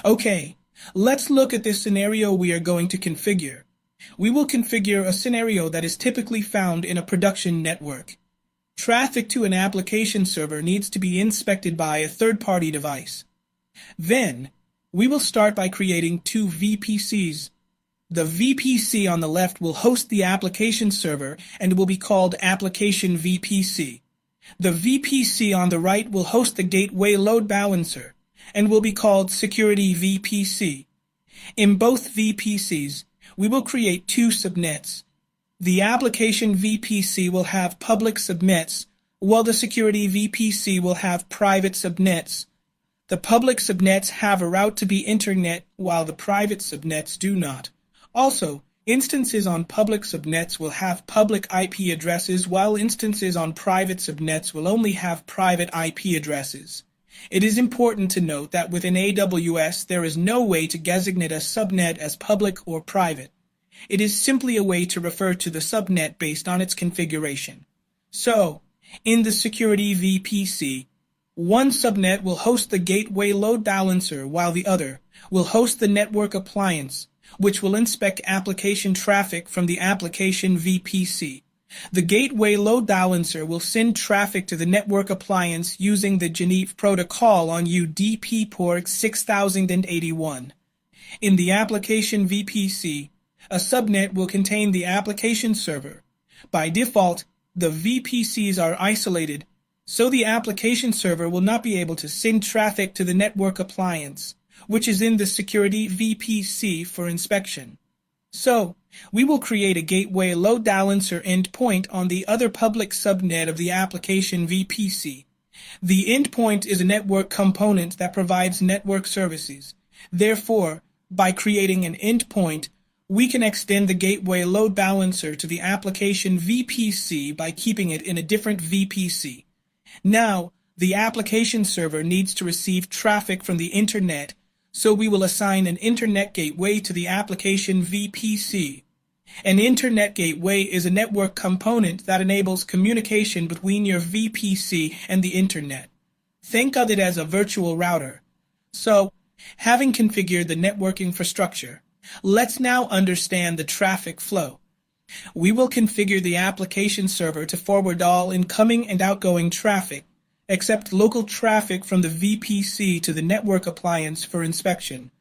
Okay, let's look at this scenario we are going to configure. We will configure a scenario that is typically found in a production network. Traffic to an application server needs to be inspected by a third-party device. Then, we will start by creating two VPCs. The VPC on the left will host the application server and will be called Application VPC. The VPC on the right will host the gateway load balancer and will be called Security VPC. In both VPCs, we will create two subnets. The Application VPC will have public subnets, while the Security VPC will have private subnets. The public subnets have a route to the internet, while the private subnets do not. Also, instances on public subnets will have public IP addresses, while instances on private subnets will only have private IP addresses. It is important to note that within AWS there is no way to designate a subnet as public or private. It is simply a way to refer to the subnet based on its configuration. So, in the Security VPC, one subnet will host the gateway load balancer while the other will host the network appliance, which will inspect application traffic from the Application VPC. The gateway load balancer will send traffic to the network appliance using the GWLB protocol on UDP port 6081. In the Application VPC, a subnet will contain the application server. By default, the VPCs are isolated, so the application server will not be able to send traffic to the network appliance, which is in the Security VPC for inspection. So, we will create a gateway load balancer endpoint on the other public subnet of the Application VPC. The endpoint is a network component that provides network services. Therefore, by creating an endpoint, we can extend the gateway load balancer to the Application VPC by keeping it in a different VPC. Now, the application server needs to receive traffic from the internet, so we will assign an internet gateway to the Application VPC. An internet gateway is a network component that enables communication between your VPC and the internet. Think of it as a virtual router. So, having configured the network infrastructure, let's now understand the traffic flow. We will configure the application server to forward all incoming and outgoing traffic, except local traffic from the VPC to the network appliance for inspection.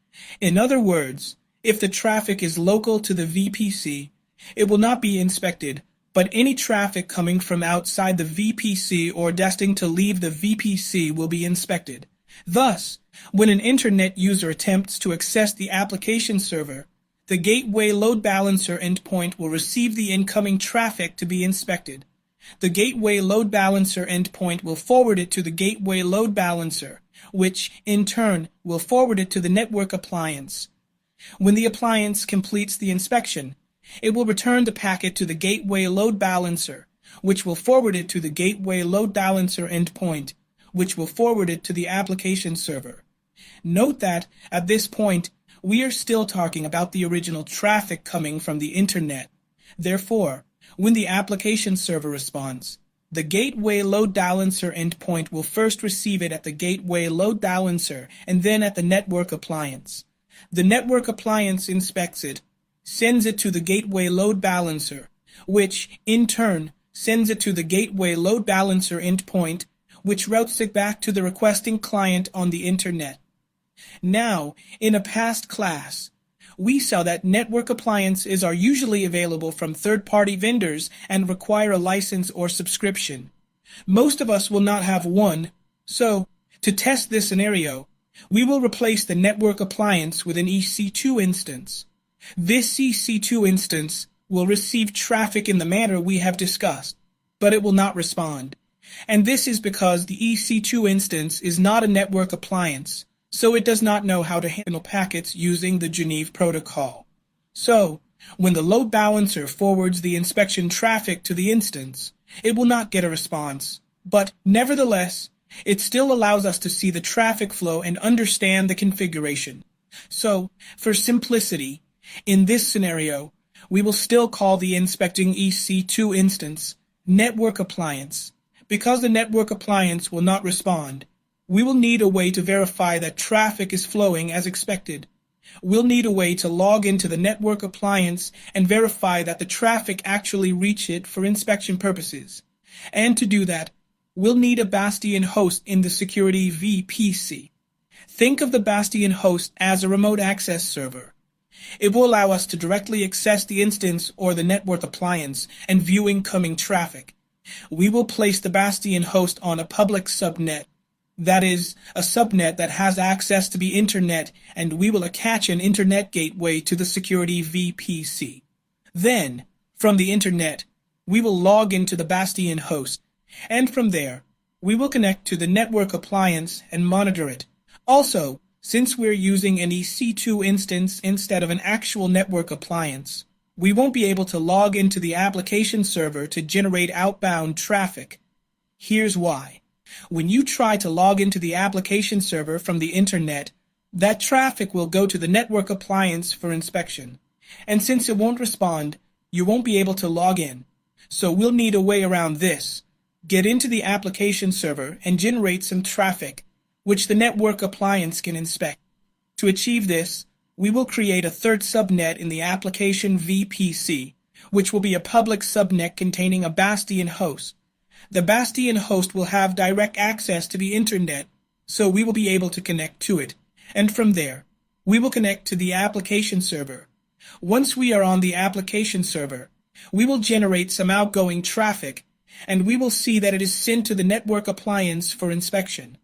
In other words, if the traffic is local to the VPC, it will not be inspected, but any traffic coming from outside the VPC or destined to leave the VPC will be inspected. Thus, when an internet user attempts to access the application server, the gateway load balancer endpoint will receive the incoming traffic to be inspected. The gateway load balancer endpoint will forward it to the gateway load balancer, which, in turn, will forward it to the network appliance. When the appliance completes the inspection, it will return the packet to the gateway load balancer, which will forward it to the gateway load balancer endpoint, which will forward it to the application server. Note that, at this point, we are still talking about the original traffic coming from the internet. Therefore, when the application server responds, the gateway load balancer endpoint will first receive it at the gateway load balancer and then at the network appliance. The network appliance inspects it, sends it to the gateway load balancer, which, in turn, sends it to the gateway load balancer endpoint, which routes it back to the requesting client on the internet. Now, in a past class, we saw that network appliances are usually available from third-party vendors and require a license or subscription. Most of us will not have one, so, to test this scenario, we will replace the network appliance with an EC2 instance. This EC2 instance will receive traffic in the manner we have discussed, but it will not respond. And this is because the EC2 instance is not a network appliance, so it does not know how to handle packets using the GWLB protocol. So, when the load balancer forwards the inspection traffic to the instance, it will not get a response. But, nevertheless, it still allows us to see the traffic flow and understand the configuration. So, for simplicity, in this scenario, we will still call the inspecting EC2 instance network appliance, because the network appliance will not respond. We will need a way to verify that traffic is flowing as expected. We'll need a way to log into the network appliance and verify that the traffic actually reach it for inspection purposes. And to do that, we'll need a Bastion host in the security VPC. Think of the Bastion host as a remote access server. It will allow us to directly access the instance or the network appliance and view incoming traffic. We will place the Bastion host on a public subnet. That is, a subnet that has access to the internet, and we will attach an internet gateway to the security VPC. Then, from the internet, we will log into the Bastion host, and from there, we will connect to the network appliance and monitor it. Also, since we're using an EC2 instance instead of an actual network appliance, we won't be able to log into the application server to generate outbound traffic. Here's why. When you try to log into the application server from the internet, that traffic will go to the network appliance for inspection. And since it won't respond, you won't be able to log in. So we'll need a way around this. Get into the application server and generate some traffic, which the network appliance can inspect. To achieve this, we will create a third subnet in the application VPC, which will be a public subnet containing a Bastion host. The Bastion host will have direct access to the internet, so we will be able to connect to it. And from there, we will connect to the application server. Once we are on the application server, we will generate some outgoing traffic, and we will see that it is sent to the network appliance for inspection.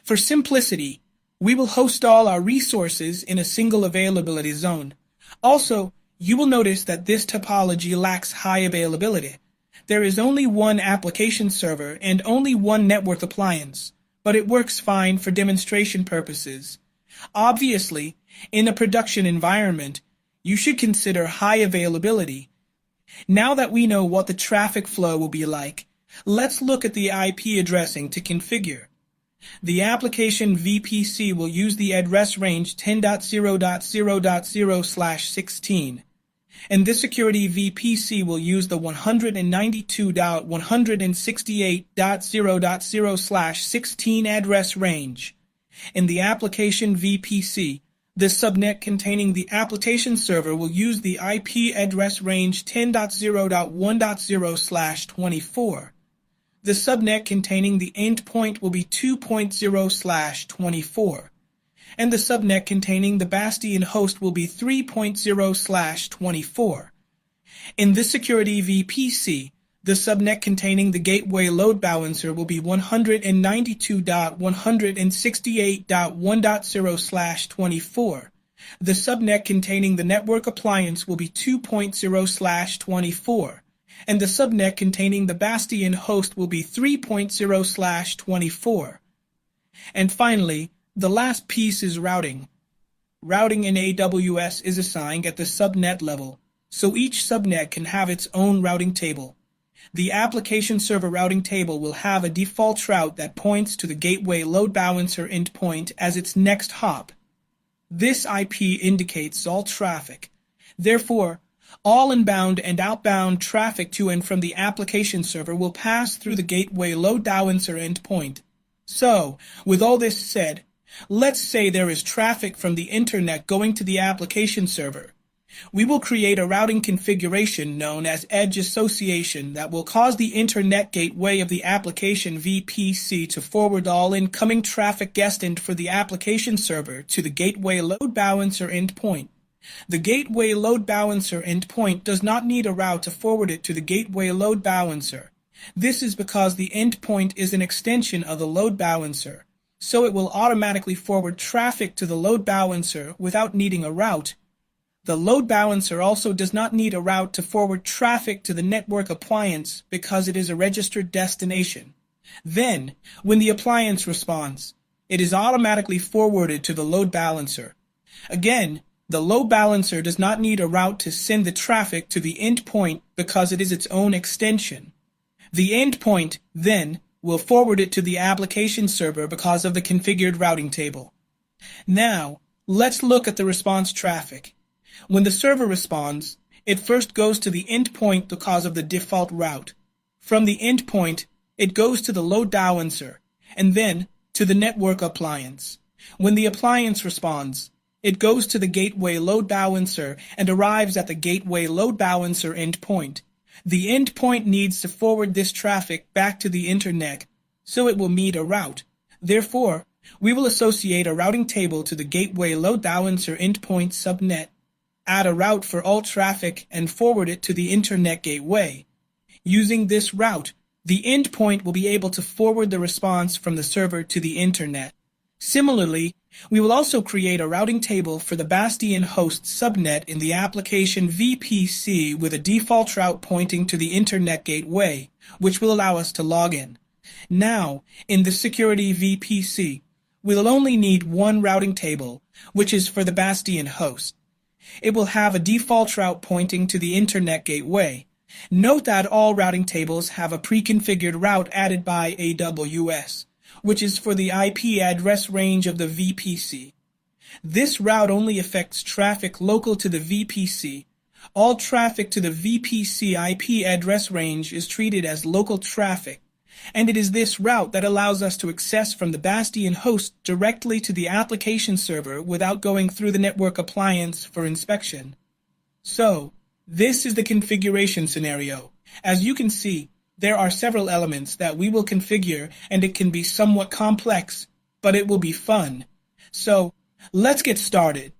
For simplicity, we will host all our resources in a single availability zone. Also, you will notice that this topology lacks high availability. There is only one application server and only one network appliance, but it works fine for demonstration purposes. Obviously, in a production environment, you should consider high availability. Now that we know what the traffic flow will be like, let's look at the IP addressing to configure. The application VPC will use the address range 10.0.0.0/16. And this security VPC will use the 192.168.0.0/16 address range. In the application VPC, the subnet containing the application server will use the IP address range 10.0.1.0/24. The subnet containing the endpoint will be 2.0/24. And the subnet containing the Bastion host will be 3.0/24. In this security VPC, the subnet containing the gateway load balancer will be 192.168.1.0/24. The subnet containing the network appliance will be 2.0/24. And the subnet containing the Bastion host will be 3.0/24. And finally, the last piece is routing. Routing in AWS is assigned at the subnet level, so each subnet can have its own routing table. The application server routing table will have a default route that points to the gateway load balancer endpoint as its next hop. This IP indicates all traffic. Therefore, all inbound and outbound traffic to and from the application server will pass through the gateway load balancer endpoint. So, with all this said, let's say there is traffic from the internet going to the application server. We will create a routing configuration known as edge association that will cause the internet gateway of the application VPC to forward all incoming traffic destined for the application server to the gateway load balancer endpoint. The gateway load balancer endpoint does not need a route to forward it to the gateway load balancer. This is because the endpoint is an extension of the load balancer, so it will automatically forward traffic to the load balancer without needing a route. The load balancer also does not need a route to forward traffic to the network appliance because it is a registered destination. Then, when the appliance responds, it is automatically forwarded to the load balancer. Again, the load balancer does not need a route to send the traffic to the endpoint because it is its own extension. The endpoint, then, will forward it to the application server because of the configured routing table. Now, let's look at the response traffic. When the server responds, it first goes to the endpoint because of the default route. From the endpoint, it goes to the load balancer, and then to the network appliance. When the appliance responds, it goes to the gateway load balancer and arrives at the gateway load balancer endpoint. The endpoint needs to forward this traffic back to the internet, so it will meet a route. Therefore, we will associate a routing table to the gateway load balancer endpoint subnet, add a route for all traffic, and forward it to the internet gateway. Using this route, the endpoint will be able to forward the response from the server to the internet. Similarly, we will also create a routing table for the Bastion host subnet in the application VPC with a default route pointing to the internet gateway, which will allow us to log in. Now, in the security VPC, we'll only need one routing table, which is for the Bastion host. It will have a default route pointing to the internet gateway. Note that all routing tables have a pre-configured route added by AWS, which is for the IP address range of the VPC. This route only affects traffic local to the VPC. All traffic to the VPC IP address range is treated as local traffic, and it is this route that allows us to access from the Bastion host directly to the application server without going through the network appliance for inspection. So, this is the configuration scenario. As you can see, there are several elements that we will configure, and it can be somewhat complex, but it will be fun. So, let's get started.